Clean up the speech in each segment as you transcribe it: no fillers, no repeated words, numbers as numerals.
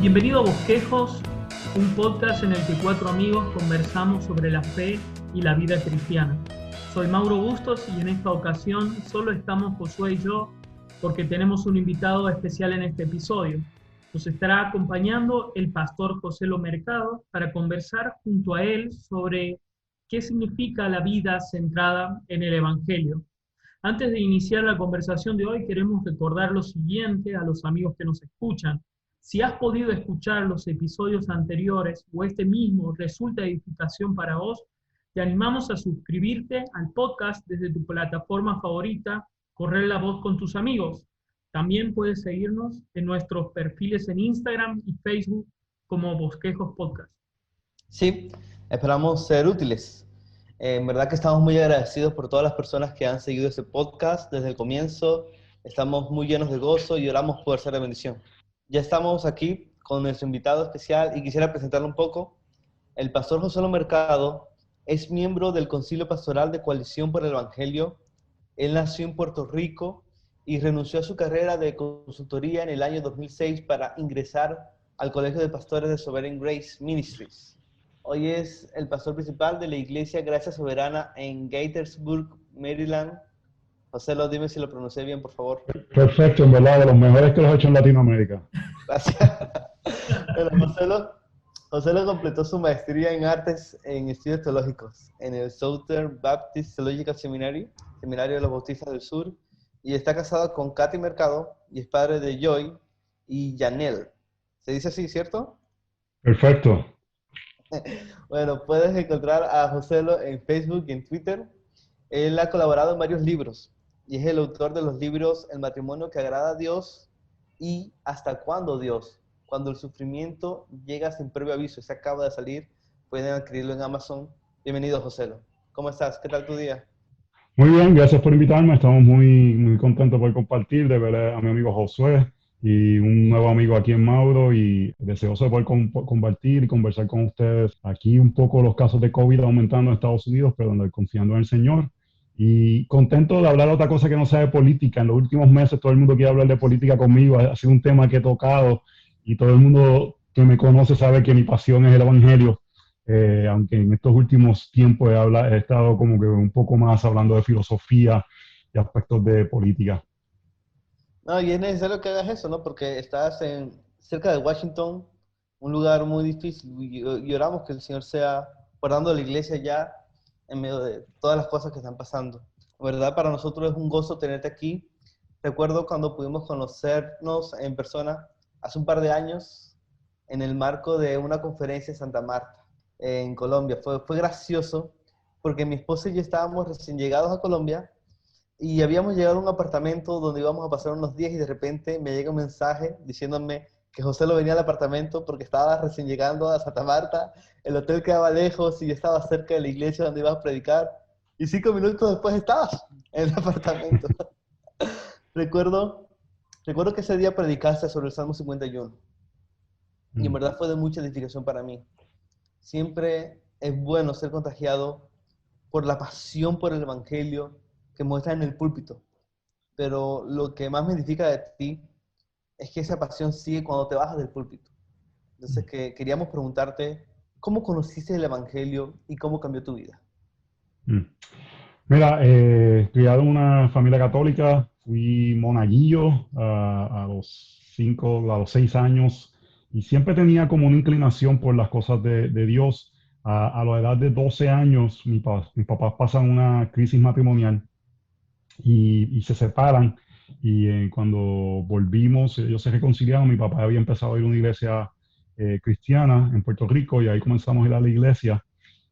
Bienvenido a Bosquejos, un podcast en el que cuatro amigos conversamos sobre la fe y la vida cristiana. Soy Mauro Bustos y en esta ocasión solo estamos Josué y yo porque tenemos un invitado especial en este episodio. Nos estará acompañando el pastor Joselo Mercado para conversar junto a él sobre qué significa la vida centrada en el Evangelio. Antes de iniciar la conversación de hoy, queremos recordar lo siguiente a los amigos que nos escuchan. Si has podido escuchar los episodios anteriores o este mismo resulta de edificación para vos, te animamos a suscribirte al podcast desde tu plataforma favorita, correr la voz con tus amigos. También puedes seguirnos en nuestros perfiles en Instagram y Facebook como Bosquejos Podcast. Sí, esperamos ser útiles. En verdad que estamos muy agradecidos por todas las personas que han seguido este podcast desde el comienzo. Estamos muy llenos de gozo y oramos por ser de bendición. Ya estamos aquí con nuestro invitado especial y quisiera presentarlo un poco. El pastor Joselo Mercado es miembro del Concilio Pastoral de Coalición por el Evangelio. Él nació en Puerto Rico y renunció a su carrera de consultoría en el año 2006 para ingresar al Colegio de Pastores de Sovereign Grace Ministries. Hoy es el pastor principal de la Iglesia Gracia Soberana en Gaithersburg, Maryland. Joselo, dime si lo pronuncié bien, por favor. Perfecto, en verdad, de los mejores que los he hecho en Latinoamérica. Gracias. Bueno, Joselo completó su maestría en artes en estudios teológicos en el Southern Baptist Theological Seminary, Seminario de los Bautistas del Sur, y está casado con Katy Mercado y es padre de Joy y Janelle. ¿Se dice así, cierto? Perfecto. Bueno, puedes encontrar a Joselo en Facebook y en Twitter. Él ha colaborado en varios libros y es el autor de los libros El matrimonio que agrada a Dios y Hasta cuándo Dios, cuando el sufrimiento llega sin previo aviso. Ese acaba de salir, pueden adquirirlo en Amazon. Bienvenido, Joselo. ¿Cómo estás? ¿Qué tal tu día? Muy bien, gracias por invitarme. Estamos muy contentos por compartir, de ver a mi amigo Josué y un nuevo amigo aquí en Mauro, y deseoso de poder compartir y conversar con ustedes. Aquí un poco los casos de COVID aumentando en Estados Unidos, pero confiando en el Señor. Y contento de hablar de otra cosa que no sea de política. En los últimos meses todo el mundo quiere hablar de política conmigo. Ha sido un tema que he tocado y todo el mundo que me conoce sabe que mi pasión es el Evangelio. Aunque en estos últimos tiempos he estado como que un poco más hablando de filosofía y aspectos de política. No, y es necesario que hagas eso, ¿no? Porque estás cerca de Washington, un lugar muy difícil, y oramos que el Señor sea guardando la iglesia ya en medio de todas las cosas que están pasando. La verdad, para nosotros es un gozo tenerte aquí. Recuerdo cuando pudimos conocernos en persona hace un par de años en el marco de una conferencia en Santa Marta, en Colombia. Fue gracioso porque mi esposa y yo estábamos recién llegados a Colombia y habíamos llegado a un apartamento donde íbamos a pasar unos días y de repente me llega un mensaje diciéndome que Joselo venía al apartamento porque estaba recién llegando a Santa Marta, el hotel quedaba lejos y yo estaba cerca de la iglesia donde iba a predicar, y 5 minutos después estabas en el apartamento. Recuerdo que ese día predicaste sobre el Salmo 51 y en verdad fue de mucha edificación para mí. Siempre es bueno ser contagiado por la pasión por el Evangelio que muestras en el púlpito, pero lo que más me edifica de ti es que esa pasión sigue cuando te bajas del púlpito. Entonces, queríamos preguntarte, ¿cómo conociste el Evangelio y cómo cambió tu vida? Mira, criado en una familia católica, fui monaguillo a los 6 años, y siempre tenía como una inclinación por las cosas de Dios. A la edad de 12 años, mis papás pasan una crisis matrimonial y se separan. Y cuando volvimos, ellos se reconciliaron. Mi papá había empezado a ir a una iglesia cristiana en Puerto Rico, y ahí comenzamos a ir a la iglesia.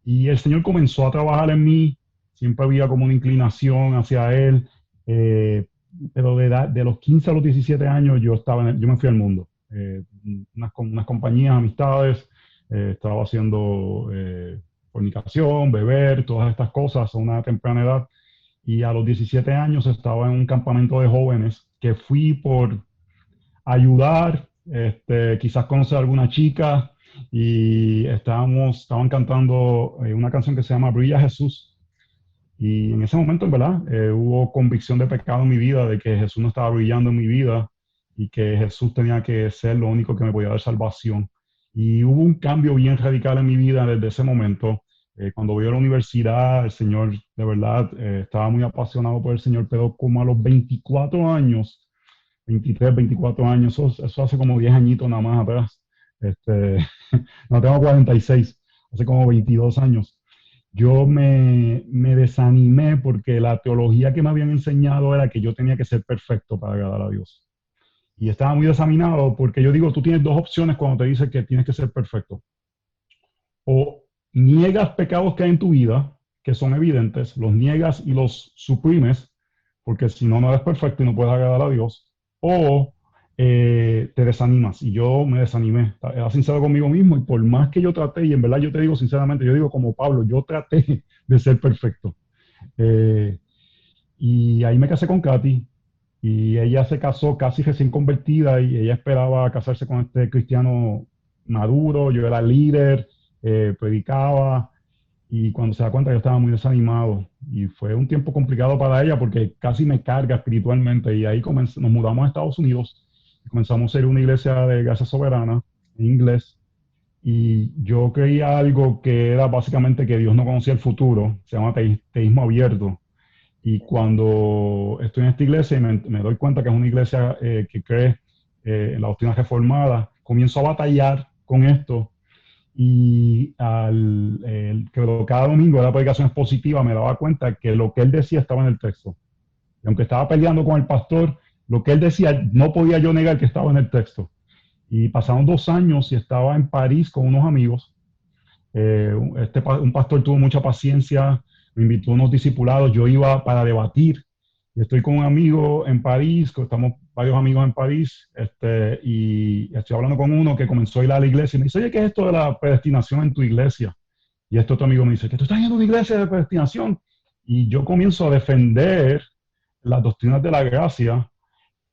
Y el Señor comenzó a trabajar en mí. Siempre había como una inclinación hacia Él. Pero de los 15 a los 17 años yo me fui al mundo. Unas compañías, amistades, estaba haciendo fornicación, beber, todas estas cosas a una temprana edad. Y a los 17 años estaba en un campamento de jóvenes que fui por ayudar, quizás conocer a alguna chica, y estaban cantando una canción que se llama Brilla Jesús. Y en ese momento, en verdad, hubo convicción de pecado en mi vida, de que Jesús no estaba brillando en mi vida. y que Jesús tenía que ser lo único que me podía dar salvación. Y hubo un cambio bien radical en mi vida desde ese momento. Cuando voy a la universidad, el Señor, de verdad, estaba muy apasionado por el Señor, pero como a los 24 años, 23, 24 años, eso hace como 10 añitos nada más atrás. Este, no tengo 46, hace como 22 años. Yo me desanimé porque la teología que me habían enseñado era que yo tenía que ser perfecto para agradar a Dios. Y estaba muy desaminado porque yo digo, tú tienes dos opciones cuando te dice que tienes que ser perfecto. O niegas pecados que hay en tu vida, que son evidentes, los niegas y los suprimes, porque si no, no eres perfecto y no puedes agradar a Dios. O te desanimas. Y yo me desanimé. Era sincero conmigo mismo y por más que yo traté, y en verdad yo te digo sinceramente, yo digo como Pablo, yo traté de ser perfecto. Eh, y ahí me casé con Katy y ella se casó casi recién convertida y ella esperaba casarse con este cristiano maduro, yo era líder, predicaba y cuando se da cuenta yo estaba muy desanimado y fue un tiempo complicado para ella porque casi me carga espiritualmente y ahí nos mudamos a Estados Unidos y comenzamos a ser una iglesia de gracia soberana en inglés y yo creía algo que era básicamente que Dios no conocía el futuro, se llama teísmo abierto. Y cuando estoy en esta iglesia y me doy cuenta que es una iglesia que cree en la doctrina reformada, comienzo a batallar con esto y que cada domingo la predicación expositiva me daba cuenta que lo que él decía estaba en el texto. Y aunque estaba peleando con el pastor, lo que él decía no podía yo negar que estaba en el texto. Y pasaron 2 años y estaba en París con unos amigos. Un pastor tuvo mucha paciencia, me invitó a unos discipulados, yo iba para debatir y estoy con un amigo en París, estamos varios amigos en París, y estoy hablando con uno que comenzó a ir a la iglesia y me dice, oye, ¿qué es esto de la predestinación en tu iglesia? Y este otro amigo me dice, que tú estás yendo a una iglesia de predestinación. Y yo comienzo a defender las doctrinas de la gracia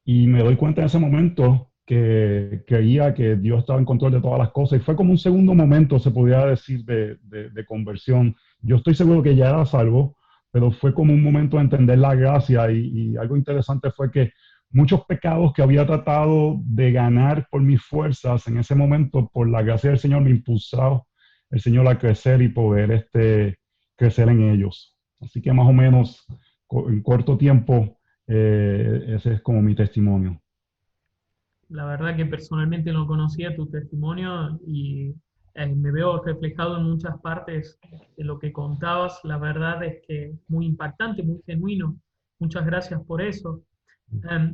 y me doy cuenta en ese momento que creía que Dios estaba en control de todas las cosas y fue como un segundo momento, se podría decir, de conversión. Yo estoy seguro que ya era salvo, pero fue como un momento de entender la gracia y algo interesante fue que muchos pecados que había tratado de ganar por mis fuerzas en ese momento, por la gracia del Señor, me impulsó el Señor a crecer y poder crecer en ellos. Así que más o menos en corto tiempo, ese es como mi testimonio. La verdad que personalmente no conocía tu testimonio y me veo reflejado en muchas partes de lo que contabas. La verdad es que muy impactante, muy genuino. Muchas gracias por eso.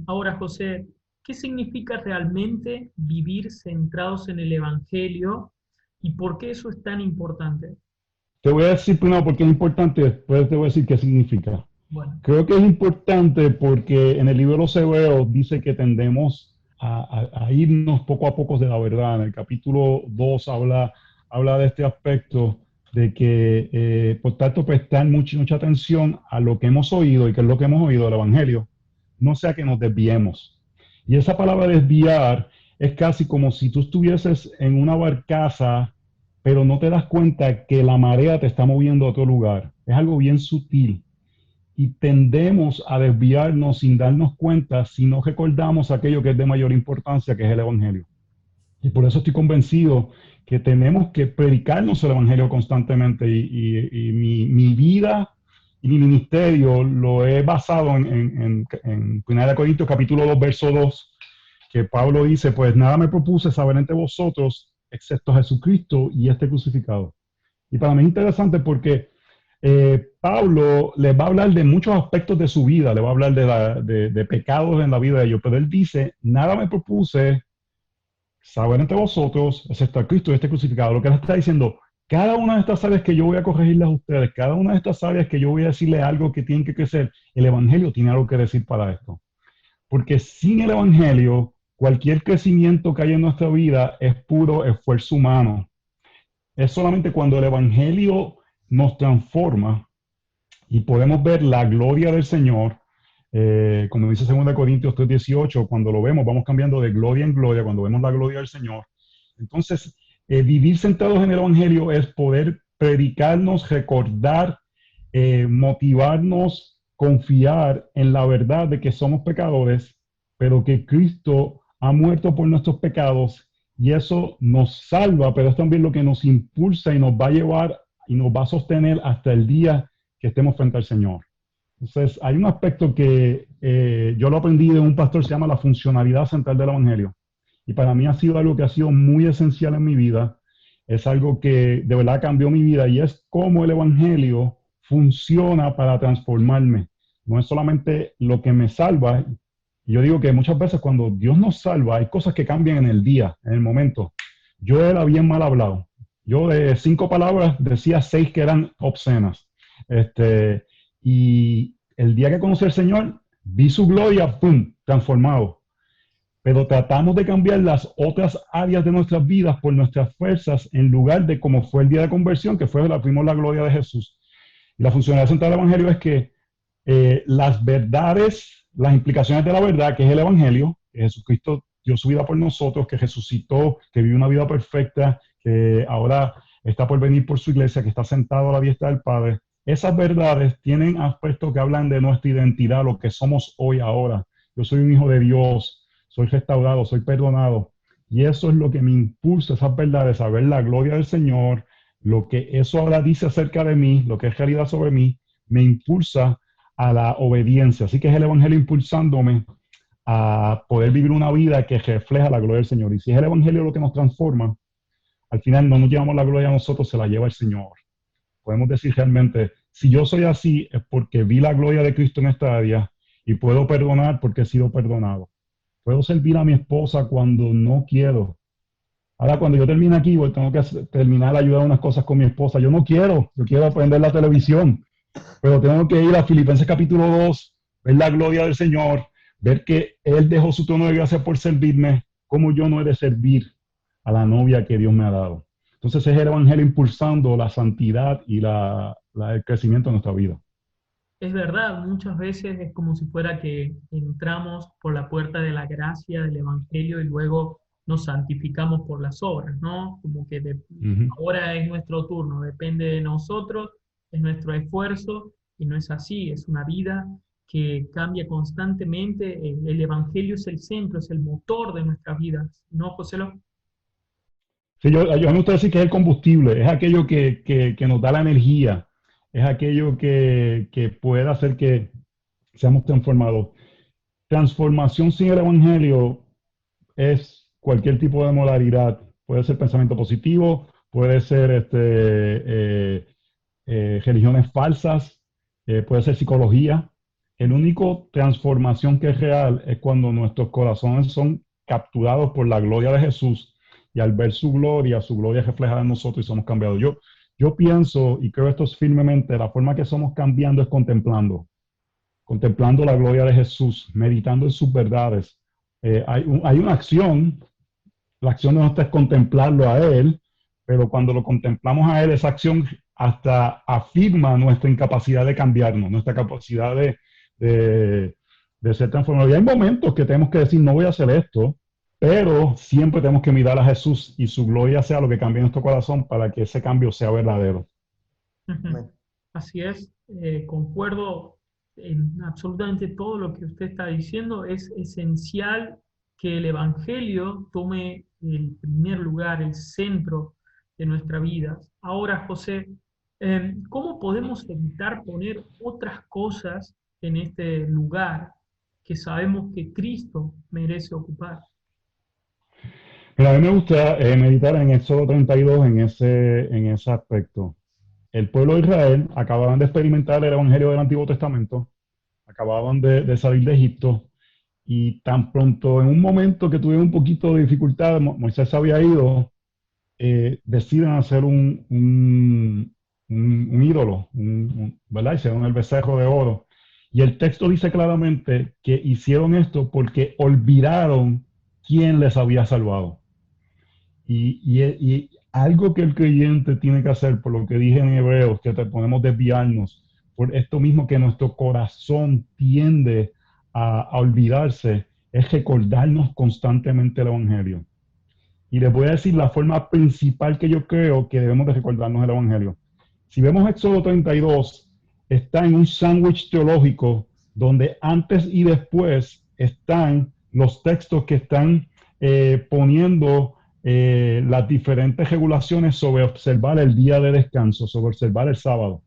Ahora, José, ¿qué significa realmente vivir centrados en el Evangelio y por qué eso es tan importante? Te voy a decir primero por qué es importante, después te voy a decir qué significa. Bueno, Creo que es importante porque en el libro de los Hebreos dice que tendemos a irnos poco a poco de la verdad. En el capítulo 2 habla de este aspecto de que, por tanto, prestar mucha atención a lo que hemos oído y que es lo que hemos oído del Evangelio, no sea que nos desviemos. Y esa palabra desviar es casi como si tú estuvieses en una barcaza, pero no te das cuenta que la marea te está moviendo a otro lugar. Es algo bien sutil y tendemos a desviarnos sin darnos cuenta si no recordamos aquello que es de mayor importancia, que es el Evangelio. Y por eso estoy convencido que tenemos que predicarnos el Evangelio constantemente y mi vida y mi ministerio lo he basado en 1 Corintios capítulo 2, verso 2, que Pablo dice, pues nada me propuse saber entre vosotros, excepto Jesucristo y este crucificado. Y para mí es interesante porque Pablo les va a hablar de muchos aspectos de su vida, le va a hablar de pecados en la vida de ellos, pero él dice, nada me propuse saber entre vosotros, excepto a Cristo y este crucificado. Lo que él está diciendo, cada una de estas áreas que yo voy a corregirles a ustedes, cada una de estas áreas que yo voy a decirles algo que tienen que crecer, el Evangelio tiene algo que decir para esto. Porque sin el Evangelio, cualquier crecimiento que haya en nuestra vida es puro esfuerzo humano. Es solamente cuando el Evangelio nos transforma y podemos ver la gloria del Señor, como dice 2 Corintios 3:18, cuando lo vemos, vamos cambiando de gloria en gloria, cuando vemos la gloria del Señor. Entonces, vivir centrados en el Evangelio es poder predicarnos, recordar, motivarnos, confiar en la verdad de que somos pecadores, pero que Cristo ha muerto por nuestros pecados y eso nos salva, pero es también lo que nos impulsa y nos va a llevar y nos va a sostener hasta el día que estemos frente al Señor. Entonces, hay un aspecto que yo lo aprendí de un pastor, se llama la funcionalidad central del Evangelio. Y para mí ha sido algo que ha sido muy esencial en mi vida. Es algo que de verdad cambió mi vida y es cómo el Evangelio funciona para transformarme. No es solamente lo que me salva. Yo digo que muchas veces cuando Dios nos salva, hay cosas que cambian en el día, en el momento. Yo era bien mal hablado. Yo de 5 palabras decía 6 que eran obscenas. Y el día que conocí al Señor, vi su gloria, ¡pum!, transformado. Pero tratamos de cambiar las otras áreas de nuestras vidas por nuestras fuerzas en lugar de como fue el día de conversión, que fue la gloria de Jesús. Y la funcionalidad central del Evangelio es que las verdades, las implicaciones de la verdad, que es el Evangelio, que Jesucristo dio su vida por nosotros, que resucitó, que vivió una vida perfecta, que ahora está por venir por su iglesia, que está sentado a la diestra del Padre. Esas verdades tienen aspectos que hablan de nuestra identidad, lo que somos hoy, ahora. Yo soy un hijo de Dios, soy restaurado, soy perdonado. Y eso es lo que me impulsa, esas verdades, a ver la gloria del Señor, lo que eso ahora dice acerca de mí, lo que es realidad sobre mí, me impulsa a la obediencia. Así que es el Evangelio impulsándome a poder vivir una vida que refleja la gloria del Señor. Y si es el Evangelio lo que nos transforma, al final no nos llevamos la gloria a nosotros, se la lleva el Señor. Podemos decir realmente, si yo soy así es porque vi la gloria de Cristo en esta área y puedo perdonar porque he sido perdonado. Puedo servir a mi esposa cuando no quiero. Ahora, cuando yo termine aquí, tengo que terminar a ayudar unas cosas con mi esposa. Yo no quiero, yo quiero aprender la televisión, pero tengo que ir a Filipenses capítulo 2, ver la gloria del Señor, ver que Él dejó su trono de gracia por servirme, como yo no he de servir a la novia que Dios me ha dado. Entonces es el Evangelio impulsando la santidad y el crecimiento de nuestra vida. Es verdad, muchas veces es como si fuera que entramos por la puerta de la gracia del Evangelio y luego nos santificamos por las obras, ¿no? Como que ahora es nuestro turno, depende de nosotros, es nuestro esfuerzo, y no es así, es una vida que cambia constantemente. El Evangelio es el centro, es el motor de nuestras vidas, ¿no, José? Sí, yo me gusta decir que es el combustible, es aquello que nos da la energía, es aquello que puede hacer que seamos transformados. Transformación sin el Evangelio es cualquier tipo de modalidad. Puede ser pensamiento positivo, puede ser religiones falsas, puede ser psicología. El único transformación que es real es cuando nuestros corazones son capturados por la gloria de Jesús y al ver su gloria reflejada en nosotros y somos cambiados. Yo pienso y creo esto firmemente, la forma que somos cambiando es contemplando la gloria de Jesús, meditando en sus verdades. Hay una acción, la acción de nosotros es contemplarlo a Él, pero cuando lo contemplamos a Él, esa acción hasta afirma nuestra incapacidad de cambiarnos, nuestra capacidad de ser transformados. Y hay momentos que tenemos que decir, no voy a hacer esto, pero siempre tenemos que mirar a Jesús y su gloria sea lo que cambie nuestro corazón para que ese cambio sea verdadero. Así es, concuerdo en absolutamente todo lo que usted está diciendo. Es esencial que el Evangelio tome el primer lugar, el centro de nuestra vida. Ahora, José, ¿cómo podemos evitar poner otras cosas en este lugar que sabemos que Cristo merece ocupar? Pero a mí me gusta meditar en Éxodo 32 en ese aspecto. El pueblo de Israel acababan de experimentar el Evangelio del Antiguo Testamento, acababan de salir de Egipto, y tan pronto en un momento que tuvieron un poquito de dificultad, Moisés había ido, deciden hacer un ídolo, ¿verdad? Hicieron el becerro de oro. Y el texto dice claramente que hicieron esto porque olvidaron quién les había salvado. Y algo que el creyente tiene que hacer, por lo que dije en Hebreos, que te podemos desviarnos, por esto mismo que nuestro corazón tiende a olvidarse, es recordarnos constantemente el Evangelio. Y les voy a decir la forma principal que yo creo que debemos de recordarnos el Evangelio. Si vemos Éxodo 32, está en un sándwich teológico donde antes y después están los textos que están poniendo las diferentes regulaciones sobre observar el día de descanso, sobre observar el sábado.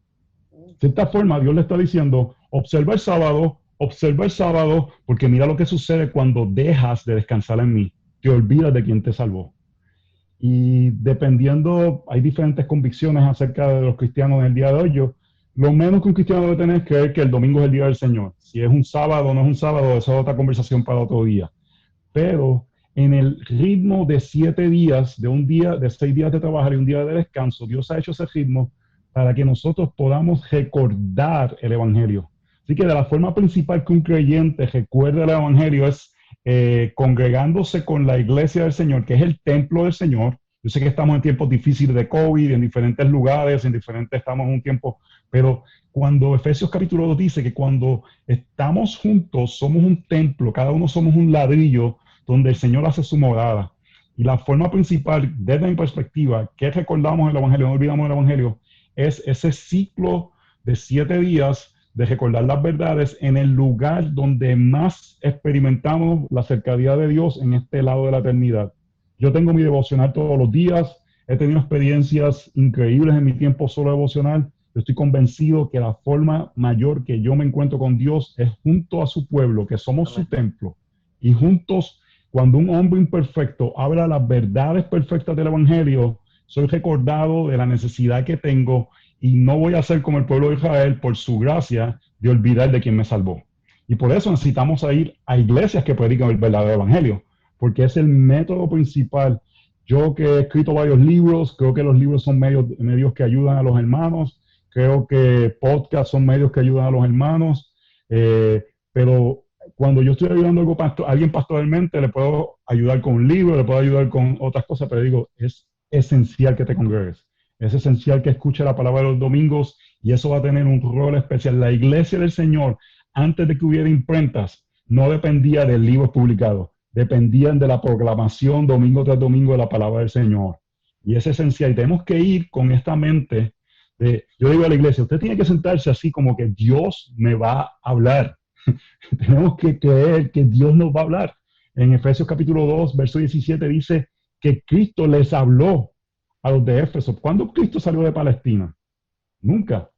De cierta forma, Dios le está diciendo, observa el sábado, porque mira lo que sucede cuando dejas de descansar en mí, te olvidas de quien te salvó. Y dependiendo, hay diferentes convicciones acerca de los cristianos en el día de hoy. Lo menos que un cristiano debe tener es creer que el domingo es el día del Señor. Si es un sábado o no es un sábado, esa es otra conversación para otro día. Pero en el ritmo de 7 días, de 6 días de trabajar y un día de descanso, Dios ha hecho ese ritmo para que nosotros podamos recordar el Evangelio. Así que de la forma principal que un creyente recuerda el Evangelio es congregándose con la iglesia del Señor, que es el templo del Señor. Yo sé que estamos en tiempos difíciles de COVID, en diferentes lugares, estamos en un tiempo, pero cuando Efesios capítulo 2 dice que cuando estamos juntos somos un templo, cada uno somos un ladrillo donde el Señor hace su morada. Y la forma principal, desde mi perspectiva, que recordamos el Evangelio, no olvidamos el Evangelio, es ese ciclo de 7 días de recordar las verdades en el lugar donde más experimentamos la cercanía de Dios en este lado de la eternidad. Yo tengo mi devocional todos los días, he tenido experiencias increíbles en mi tiempo solo devocional. Yo estoy convencido que la forma mayor que yo me encuentro con Dios es junto a su pueblo, que somos su templo. Y juntos, cuando un hombre imperfecto habla las verdades perfectas del Evangelio, soy recordado de la necesidad que tengo y no voy a ser como el pueblo de Israel, por su gracia, de olvidar de quien me salvó. Y por eso necesitamos ir a iglesias que predican el verdadero evangelio, porque es el método principal. Yo que he escrito varios libros, creo que los libros son medios que ayudan a los hermanos, creo que podcasts son medios que ayudan a los hermanos, pero cuando yo estoy ayudando a alguien pastoralmente, le puedo ayudar con un libro, le puedo ayudar con otras cosas, pero digo, es esencial que te congregues. Es esencial que escuche la palabra los domingos y eso va a tener un rol especial. La iglesia del Señor, antes de que hubiera imprentas, no dependía del libro publicado, dependían de la proclamación domingo tras domingo de la palabra del Señor. Y es esencial. Y tenemos que ir con esta mente yo digo a la iglesia, usted tiene que sentarse así como que Dios me va a hablar. Tenemos que creer que Dios nos va a hablar. En Efesios capítulo 2, verso 17 dice que Cristo les habló a los de Éfeso. ¿Cuándo Cristo salió de Palestina? Nunca.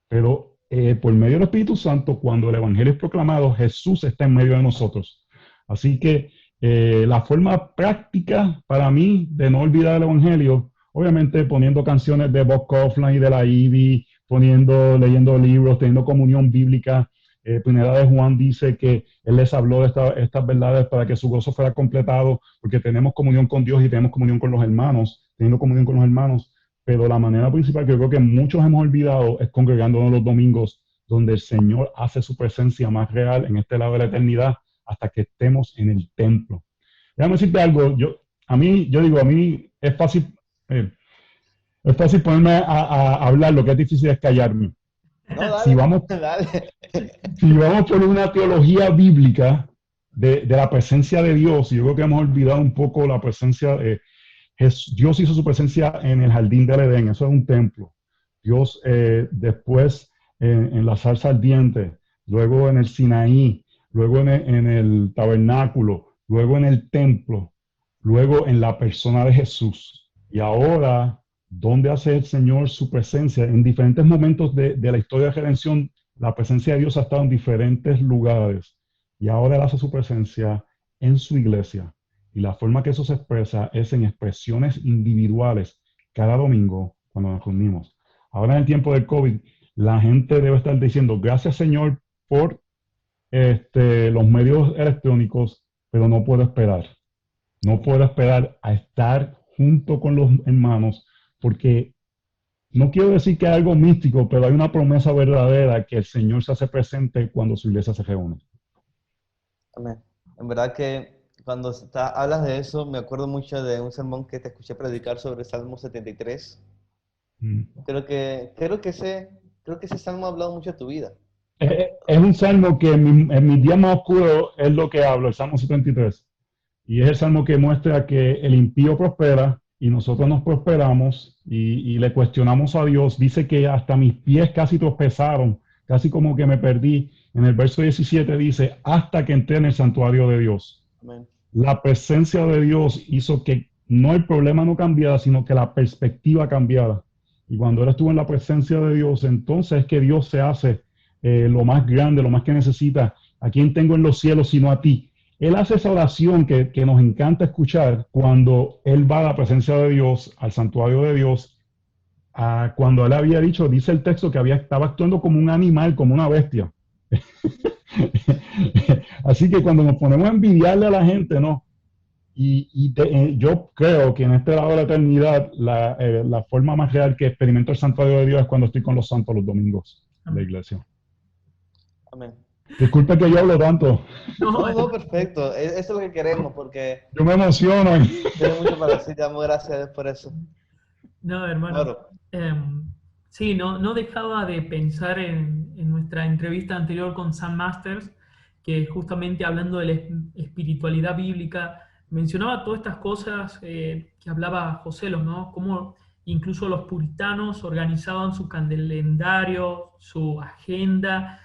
Pero por medio del Espíritu Santo, cuando el Evangelio es proclamado, Jesús está en medio de nosotros. Así que la forma práctica para mí de no olvidar el Evangelio, obviamente poniendo canciones de Bob Kauflin y de la Ivy, leyendo libros, teniendo comunión bíblica. Primera de Juan dice que Él les habló de estas verdades para que su gozo fuera completado, porque tenemos comunión con Dios y tenemos comunión con los hermanos, teniendo comunión con los hermanos. Pero la manera principal que yo creo que muchos hemos olvidado es congregándonos los domingos, donde el Señor hace su presencia más real en este lado de la eternidad hasta que estemos en el templo. Déjame decirte algo, a mí es fácil ponerme a hablar, lo que es difícil es callarme. No, dale, si vamos por una teología bíblica de la presencia de Dios, y yo creo que hemos olvidado un poco la presencia de Dios. Hizo su presencia en el jardín del Edén, eso es un templo. Dios después en la zarza ardiente, luego en el Sinaí, luego en el tabernáculo, luego en el templo, luego en la persona de Jesús. Y ahora, ¿dónde hace el Señor su presencia? En diferentes momentos de la historia de redención, la presencia de Dios ha estado en diferentes lugares. Y ahora Él hace su presencia en su iglesia. Y la forma que eso se expresa es en expresiones individuales cada domingo cuando nos reunimos. Ahora en el tiempo del COVID, la gente debe estar diciendo, gracias Señor por los medios electrónicos, pero no puedo esperar. No puedo esperar a estar junto con los hermanos, porque no quiero decir que hay algo místico, pero hay una promesa verdadera que el Señor se hace presente cuando su iglesia se reúne. Amén. En verdad que cuando hablas de eso, me acuerdo mucho de un sermón que te escuché predicar sobre Salmo 73. Creo que ese salmo ha hablado mucho de tu vida. Es un salmo que en mis días más oscuros es lo que hablo, el Salmo 73. Y es el salmo que muestra que el impío prospera y nosotros nos prosperamos y le cuestionamos a Dios. Dice que hasta mis pies casi tropezaron, casi como que me perdí. En el verso 17 dice, hasta que entré en el santuario de Dios. Amén. la presencia de Dios hizo que no el problema no cambiara, sino que la perspectiva cambiara. Y cuando él estuvo en la presencia de Dios, entonces es que Dios se hace lo más grande, lo más que necesita. ¿A quién tengo en los cielos sino a ti? Él hace esa oración que nos encanta escuchar cuando él va a la presencia de Dios, al santuario de Dios, cuando él había dicho, dice el texto, que estaba actuando como un animal, como una bestia. Así que cuando nos ponemos a envidiarle a la gente, ¿no? Yo creo que en este lado de la eternidad, la forma más real que experimento el santuario de Dios es cuando estoy con los santos los domingos en la iglesia. Amén. Disculpe que yo hablo tanto. No, perfecto. Eso es lo que queremos, porque yo me emociono. Tiene mucho para decir, te damos gracias por eso. No, hermano. Claro. Sí, no dejaba de pensar en nuestra entrevista anterior con Sam Masters, que justamente hablando de la espiritualidad bíblica, mencionaba todas estas cosas que hablaba José, ¿no? Cómo incluso los puritanos organizaban su calendario, su agenda,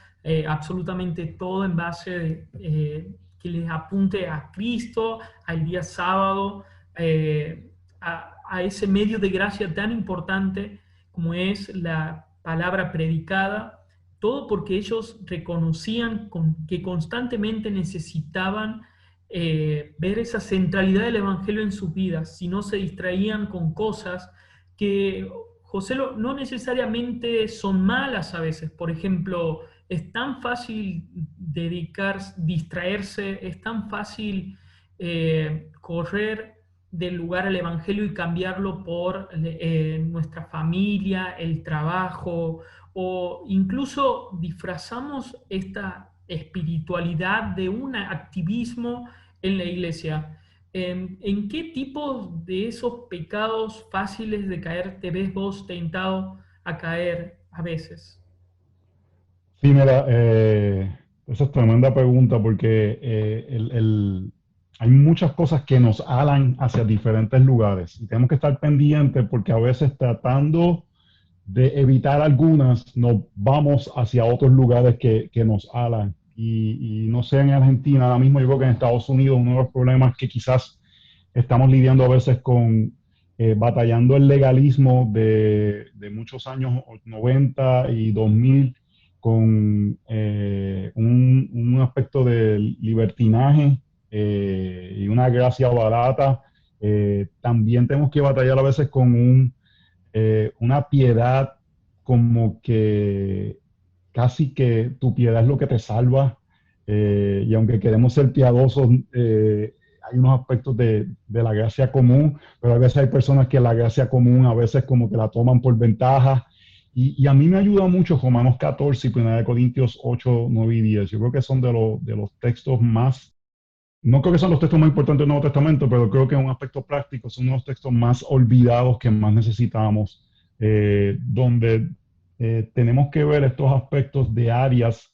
absolutamente todo en base de, que les apunte a Cristo, al día sábado, a ese medio de gracia tan importante como es la palabra predicada, todo porque ellos reconocían que constantemente necesitaban ver esa centralidad del Evangelio en sus vidas, si no se distraían con cosas que, José, no necesariamente son malas a veces. Por ejemplo, es tan fácil distraerse, es tan fácil correr del lugar al Evangelio y cambiarlo por nuestra familia, el trabajo, o incluso disfrazamos esta espiritualidad de un activismo en la iglesia. ¿En qué tipo de esos pecados fáciles de caer te ves vos tentado a caer a veces? Sí, mira, esa es tremenda pregunta porque hay muchas cosas que nos alan hacia diferentes lugares y tenemos que estar pendientes porque a veces tratando de evitar algunas nos vamos hacia otros lugares que nos alan. Y no sé, en Argentina, ahora mismo yo creo que en Estados Unidos uno de los problemas que quizás estamos lidiando a veces con batallando el legalismo de muchos años 90 y 2000 con un aspecto de libertinaje y una gracia barata. También tenemos que batallar a veces con una piedad como que casi que tu piedad es lo que te salva. Y aunque queremos ser piadosos, hay unos aspectos de la gracia común, pero a veces hay personas que la gracia común a veces como que la toman por ventaja. Y a mí me ayuda mucho Romanos 14 y 1 Corintios 8, 9 y 10. Yo creo que son de los textos más, no creo que son los textos más importantes del Nuevo Testamento, pero creo que en un aspecto práctico son unos textos más olvidados que más necesitamos, donde tenemos que ver estos aspectos de áreas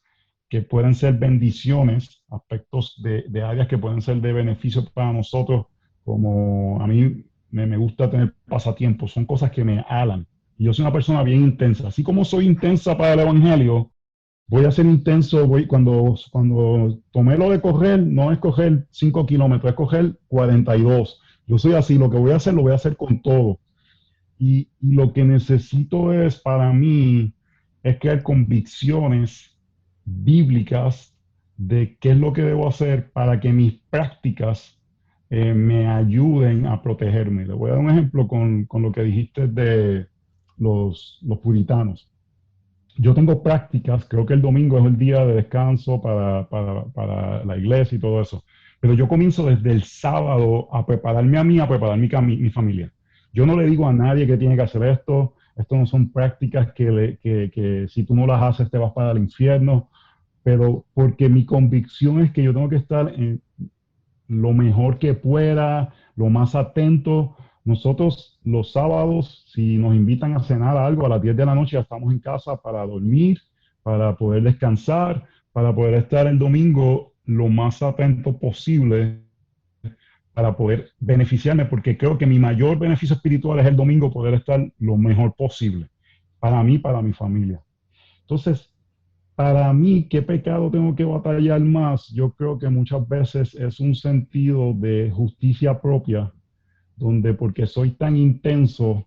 que pueden ser bendiciones, aspectos de áreas que pueden ser de beneficio para nosotros, como a mí me gusta tener pasatiempos, son cosas que me alan. Y yo soy una persona bien intensa. Así como soy intensa para el Evangelio, voy a ser intenso. Cuando tomé lo de correr, no es correr 5 kilómetros, es correr 42. Yo soy así, lo que voy a hacer, lo voy a hacer con todo. Y lo que necesito es, para mí, es crear convicciones bíblicas de qué es lo que debo hacer para que mis prácticas me ayuden a protegerme. Le voy a dar un ejemplo con lo que dijiste de los puritanos. Yo tengo prácticas, creo que el domingo es el día de descanso para la iglesia y todo eso, pero yo comienzo desde el sábado a prepararme a mí, a preparar mi familia. Yo no le digo a nadie que tiene que hacer esto no son prácticas que si tú no las haces te vas para el infierno, pero porque mi convicción es que yo tengo que estar en lo mejor que pueda, lo más atento. Nosotros los sábados, si nos invitan a cenar algo a las 10 de la noche, ya estamos en casa para dormir, para poder descansar, para poder estar el domingo lo más atento posible, para poder beneficiarme, porque creo que mi mayor beneficio espiritual es el domingo poder estar lo mejor posible, para mí, para mi familia. Entonces, para mí, ¿qué pecado tengo que batallar más? Yo creo que muchas veces es un sentido de justicia propia, donde porque soy tan intenso,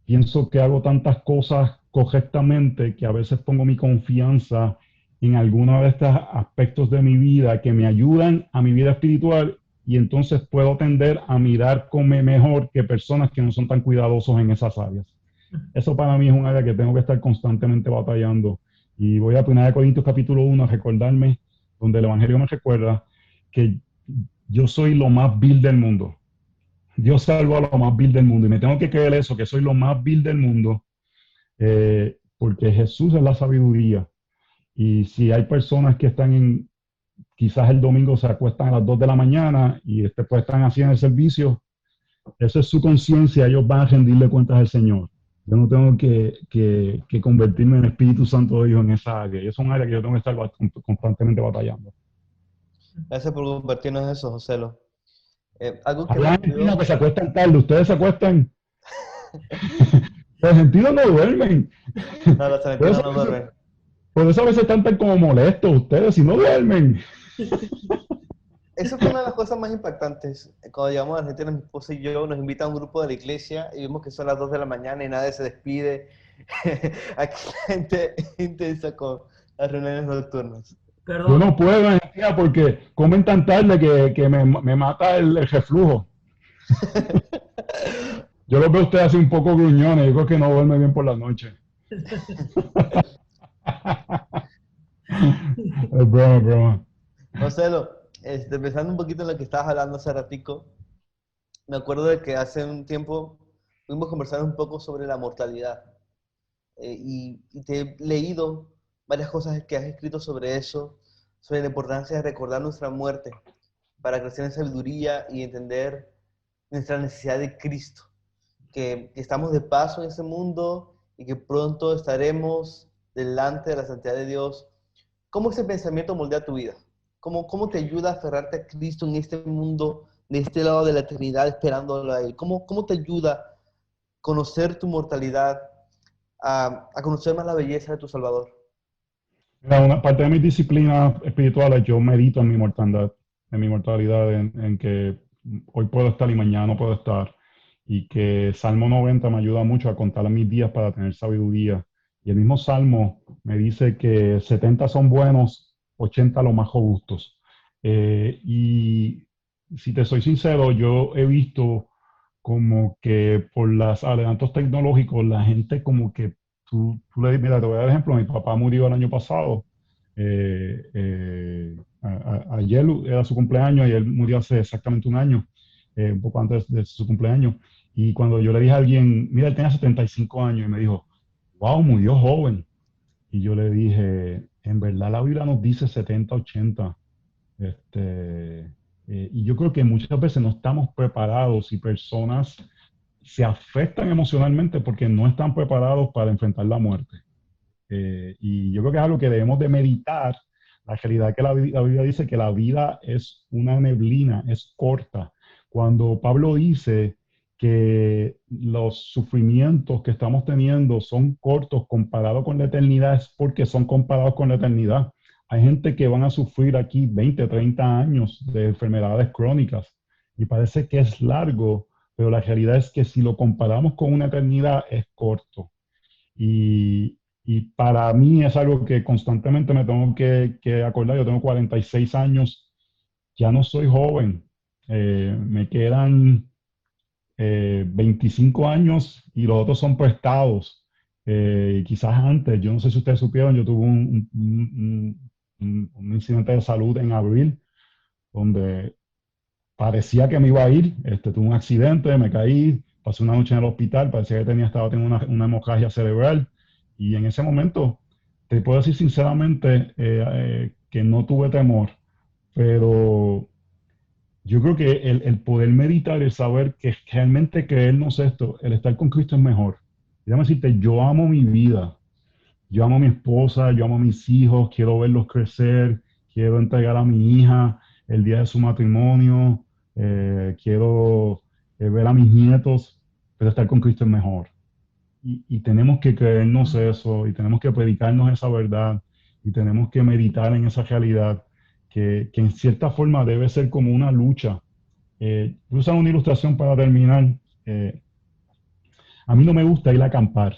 pienso que hago tantas cosas correctamente que a veces pongo mi confianza en alguno de estos aspectos de mi vida que me ayudan a mi vida espiritual y entonces puedo tender a mirar como mejor que personas que no son tan cuidadosos en esas áreas. Eso para mí es un área que tengo que estar constantemente batallando. Y voy a 1 Corintios capítulo 1 a recordarme, donde el Evangelio me recuerda que yo soy lo más vil del mundo. Dios salva a lo más vil del mundo. Y me tengo que creer eso, que soy lo más vil del mundo, porque Jesús es la sabiduría. Y si hay personas que están quizás el domingo se acuestan a las 2 de la mañana y después están haciendo el servicio, esa es su conciencia, ellos van a rendirle cuentas al Señor. Yo no tengo que convertirme en Espíritu Santo de Dios en esa área. Y es un área que yo tengo que estar constantemente batallando. Gracias por compartirnos eso, Joselo. Algo que Hay me argentinos ayudó. que se acuestan tarde, ustedes se acuestan. Los argentinos no duermen. No, los Por argentinos eso, no duermen. por eso a veces están tan como molestos ustedes si no duermen. Eso fue una de las cosas más impactantes. Cuando llegamos a Argentina, mi esposa y yo nos invita a un grupo de la iglesia y vimos que son las 2 de la mañana y nadie se despide. Aquí la gente es intensa con las reuniones nocturnas. Yo Perdón, no puedo en Argentina porque comen tan tarde que me mata el reflujo. Yo los veo a ustedes así un poco gruñones, yo creo que no duermen bien por la noche. Es broma, es broma. Joselo, pensando un poquito en lo que estabas hablando hace ratico, me acuerdo de que hace un tiempo fuimos conversando un poco sobre la mortalidad. Y te he leído varias cosas que has escrito sobre eso, sobre la importancia de recordar nuestra muerte para crecer en sabiduría y entender nuestra necesidad de Cristo, que estamos de paso en ese mundo y que pronto estaremos delante de la santidad de Dios. ¿Cómo ese pensamiento moldea tu vida? ¿Cómo te ayuda a aferrarte a Cristo en este mundo, de este lado de la eternidad, esperándolo a Él? ¿Cómo te ayuda a conocer tu mortalidad, a conocer más la belleza de tu Salvador? Mira, una parte de mis disciplinas espirituales, yo medito en mi mortalidad, en que hoy puedo estar y mañana no puedo estar, y que Salmo 90 me ayuda mucho a contar mis días para tener sabiduría. Y el mismo Salmo me dice que 70 son buenos, 80 los más robustos. Y si te soy sincero, yo he visto como que por los adelantos tecnológicos, la gente como que mira, te voy a dar ejemplo, mi papá murió el año pasado, ayer era su cumpleaños y él murió hace exactamente un año, un poco antes de su cumpleaños, y cuando yo le dije a alguien, mira, él tenía 75 años, y me dijo, wow, murió joven, y yo le dije, en verdad la Biblia nos dice 70, 80, y yo creo que muchas veces no estamos preparados y personas se afectan emocionalmente porque no están preparados para enfrentar la muerte. Y yo creo que es algo que debemos de meditar. La realidad que la Biblia dice que la vida es una neblina, es corta. Cuando Pablo dice que los sufrimientos que estamos teniendo son cortos comparados con la eternidad, es porque son comparados con la eternidad. Hay gente que van a sufrir aquí 20, 30 años de enfermedades crónicas y parece que es largo, pero la realidad es que si lo comparamos con una eternidad es corto. Y para mí es algo que constantemente me tengo que acordar. Yo tengo 46 años, ya no soy joven. Me quedan 25 años y los otros son prestados. Quizás antes, yo no sé si ustedes supieron, yo tuve un incidente de salud en abril, donde parecía que me iba a ir. Tuve un accidente, me caí, pasé una noche en el hospital, parecía que estaba teniendo una hemorragia cerebral. Y en ese momento, te puedo decir sinceramente que no tuve temor, pero yo creo que el poder meditar, el saber que realmente creernos esto, el estar con Cristo es mejor. Déjame decirte, yo amo mi vida, yo amo a mi esposa, yo amo a mis hijos, quiero verlos crecer, quiero entregar a mi hija el día de su matrimonio, quiero ver a mis nietos, pero estar con Cristo es mejor. Y tenemos que creernos eso y tenemos que predicarnos esa verdad. y tenemos que meditar en esa realidad que en cierta forma debe ser como una lucha. Voy a usar una ilustración para terminar. A mí no me gusta ir a acampar.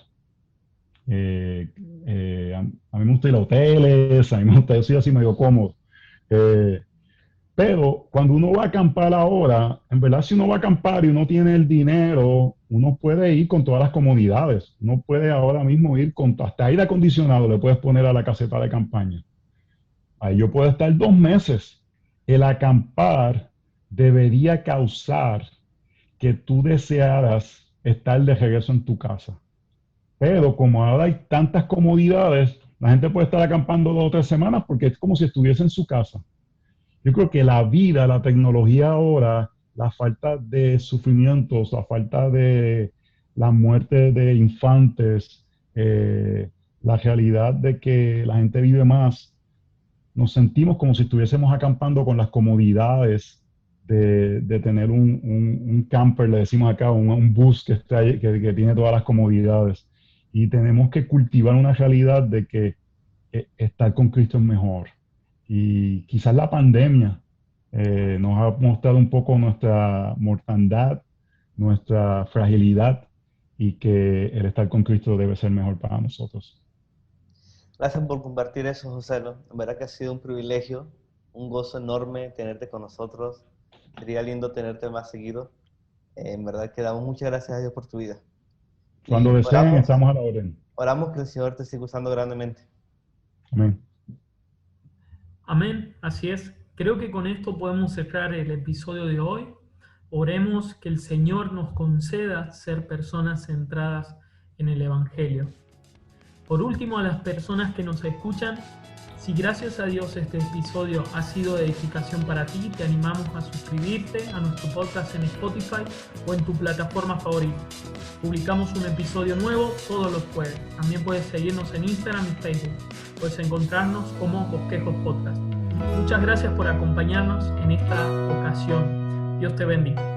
A mí me gusta ir a hoteles, a mí me gusta, yo soy así medio cómodo. Pero cuando uno va a acampar ahora, en verdad si uno va a acampar y uno tiene el dinero, uno puede ir con todas las comodidades. Uno puede ahora mismo ir con hasta aire acondicionado, le puedes poner a la caseta de campaña. Ahí yo puedo estar 2 meses. El acampar debería causar que tú desearas estar de regreso en tu casa. Pero como ahora hay tantas comodidades, la gente puede estar acampando 2 o 3 semanas porque es como si estuviese en su casa. Yo creo que la vida, la tecnología ahora, la falta de sufrimientos, la falta de la muerte de infantes, la realidad de que la gente vive más, nos sentimos como si estuviésemos acampando con las comodidades de tener un camper, le decimos acá, un bus que tiene todas las comodidades. Y tenemos que cultivar una realidad de que estar con Cristo es mejor. Y quizás la pandemia nos ha mostrado un poco nuestra mortandad, nuestra fragilidad, y que el estar con Cristo debe ser mejor para nosotros. Gracias por compartir eso, José. En verdad que ha sido un privilegio, un gozo enorme tenerte con nosotros. Sería lindo tenerte más seguido. En verdad que damos muchas gracias a Dios por tu vida. Cuando deseen, estamos a la orden. Oramos que el Señor te siga usando grandemente. Amén. Amén, así es. Creo que con esto podemos cerrar el episodio de hoy. Oremos que el Señor nos conceda ser personas centradas en el Evangelio. Por último, a las personas que nos escuchan, si gracias a Dios este episodio ha sido de edificación para ti, te animamos a suscribirte a nuestro podcast en Spotify o en tu plataforma favorita. Publicamos un episodio nuevo todos los jueves. También puedes seguirnos en Instagram y Facebook. Puedes encontrarnos como Bosquejos Podcast. Muchas gracias por acompañarnos en esta ocasión. Dios te bendiga.